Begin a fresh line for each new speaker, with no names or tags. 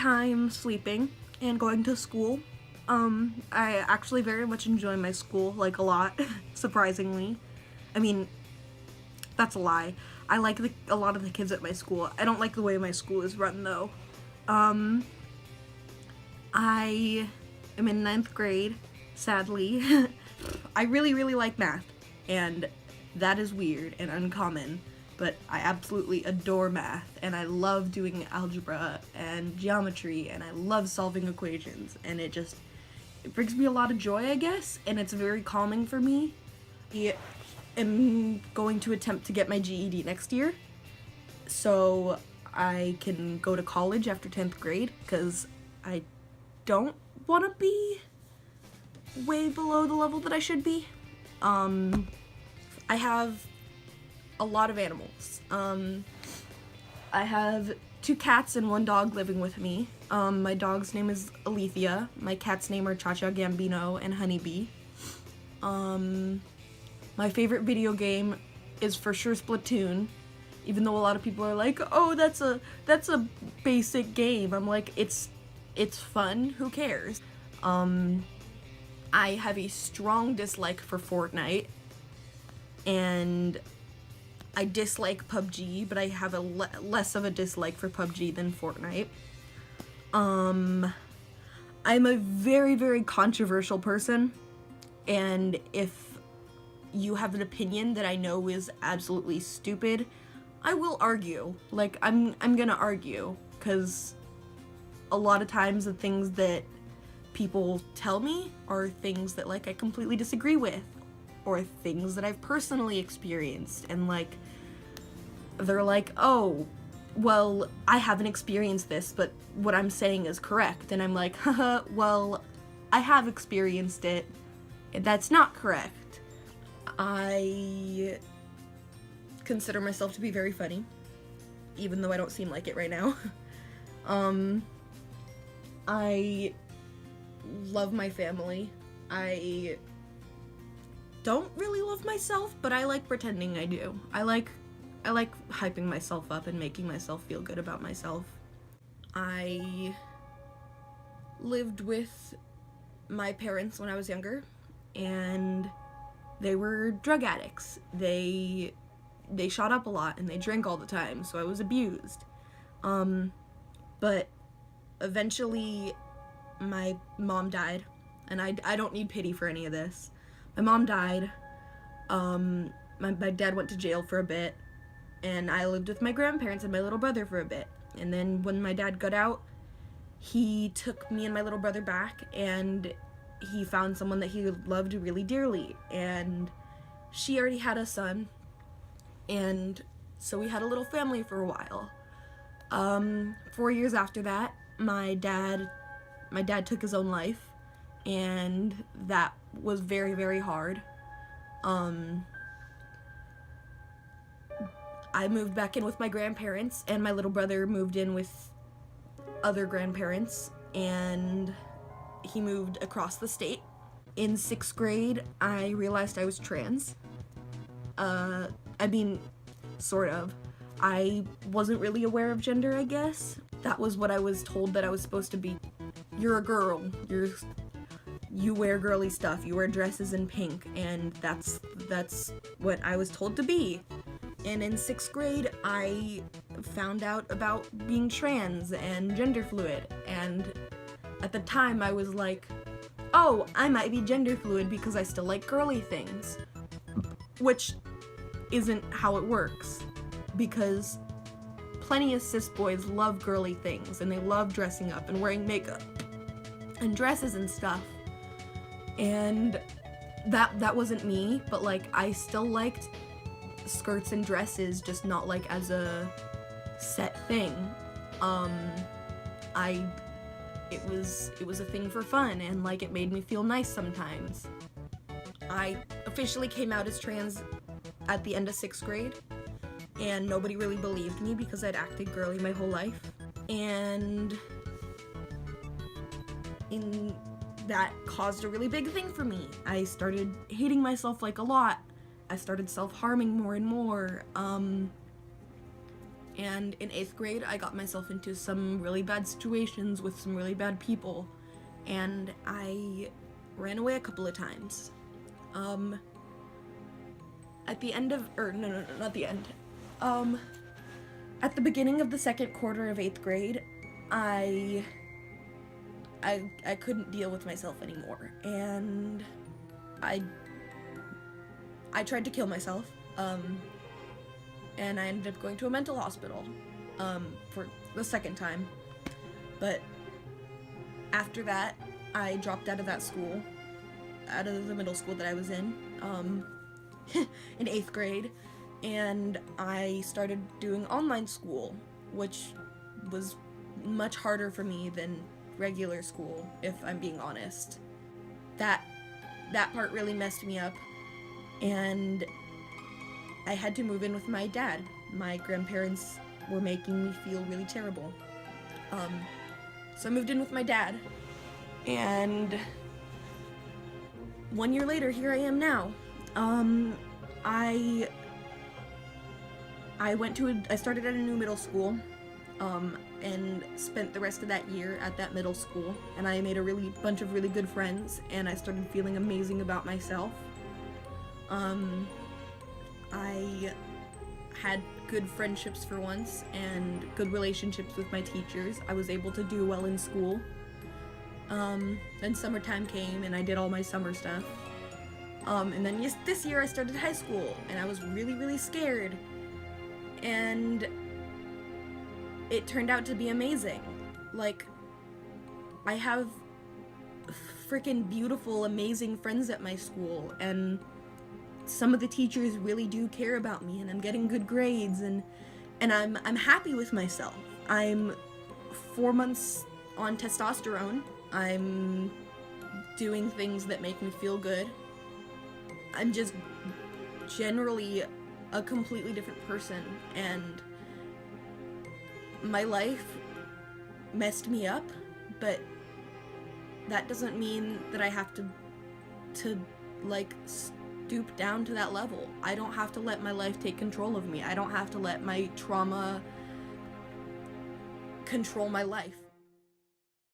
time sleeping and going to school. I actually very much enjoy my school, like, a lot, surprisingly. I mean, that's a lie. I like a lot of the kids at my school. I don't like the way my school is run, though. I am in 9th grade, sadly. I really, really like math, and that is weird and uncommon, but I absolutely adore math, and I love doing algebra and geometry, and I love solving equations, and it brings me a lot of joy, I guess, and it's very calming for me. I am going to attempt to get my GED next year, so I can go to college after 10th grade, because I don't want to be way below the level that I should be. I have a lot of animals. I have 2 cats and 1 dog living with me. My dog's name is Alethea. My cat's name are Cha-Cha, Gambino, and Honeybee. My favorite video game is for sure Splatoon, even though a lot of people are like, oh, that's a basic game. I'm like, it's fun, who cares? I have a strong dislike for Fortnite, and I dislike PUBG, but I have a less of a dislike for PUBG than Fortnite. I'm a very, very controversial person, and if you have an opinion that I know is absolutely stupid, I will argue. Like, I'm gonna argue, because a lot of times the things that people tell me are things that, like, I completely disagree with, or things that I've personally experienced, and, like, they're like, oh, well, I haven't experienced this, but what I'm saying is correct, and I'm like, haha, well, I have experienced it, and that's not correct. I consider myself to be very funny, even though I don't seem like it right now. I love my family. I don't really love myself, but I like pretending I do. I like hyping myself up and making myself feel good about myself. I lived with my parents when I was younger, and they were drug addicts. They shot up a lot and they drank all the time, so I was abused. But eventually my mom died, and I don't need pity for any of this. My mom died. My dad went to jail for a bit, and I lived with my grandparents and my little brother for a bit. And then when my dad got out, he took me and my little brother back, and he found someone that he loved really dearly, and she already had a son, and so we had a little family for a while. 4 years after that, my dad took his own life, and that was very, very hard. I moved back in with my grandparents, and my little brother moved in with other grandparents, and he moved across the state. In 6th grade, I realized I was trans. I mean, sort of. I wasn't really aware of gender, I guess. That was what I was told that I was supposed to be. You're a girl. You wear girly stuff. You wear dresses in pink, and that's what I was told to be. And in 6th grade, I found out about being trans and gender fluid, and at the time I was like, oh, I might be gender fluid because I still like girly things. Which isn't how it works, because plenty of cis boys love girly things, and they love dressing up and wearing makeup and dresses and stuff. And that wasn't me, but, like, I still liked skirts and dresses, just not, like, as a set thing. It was a thing for fun, and, like, it made me feel nice sometimes. I officially came out as trans at the end of 6th grade, and nobody really believed me because I'd acted girly my whole life. And that caused a really big thing for me. I started hating myself, like, a lot. I started self-harming more and more. And in 8th grade, I got myself into some really bad situations with some really bad people, and I ran away a couple of times. At the end of, no, not the end. At the beginning of the second quarter of 8th grade, I couldn't deal with myself anymore, and I tried to kill myself, and I ended up going to a mental hospital, for the second time. But after that, I dropped out of that school, out of the middle school that I was in, in 8th grade, and I started doing online school, which was much harder for me than regular school, if I'm being honest. That part really messed me up, and I had to move in with my dad. My grandparents were making me feel really terrible. So I moved in with my dad, and 1 year later, here I am now. I started at a new middle school, and spent the rest of that year at that middle school, and I made a bunch of really good friends, and I started feeling amazing about myself. I had good friendships for once, and good relationships with my teachers. I was able to do well in school. Then summertime came, and I did all my summer stuff. And then this year I started high school, and I was really, really scared. And it turned out to be amazing. Like, I have freaking beautiful, amazing friends at my school, and some of the teachers really do care about me, and I'm getting good grades, and I'm happy with myself. I'm 4 months on testosterone. I'm doing things that make me feel good. I'm just generally a completely different person, and my life messed me up, but that doesn't mean that I have to like stoop down to that level. I don't have to let my life take control of me. I don't have to let my trauma control my life.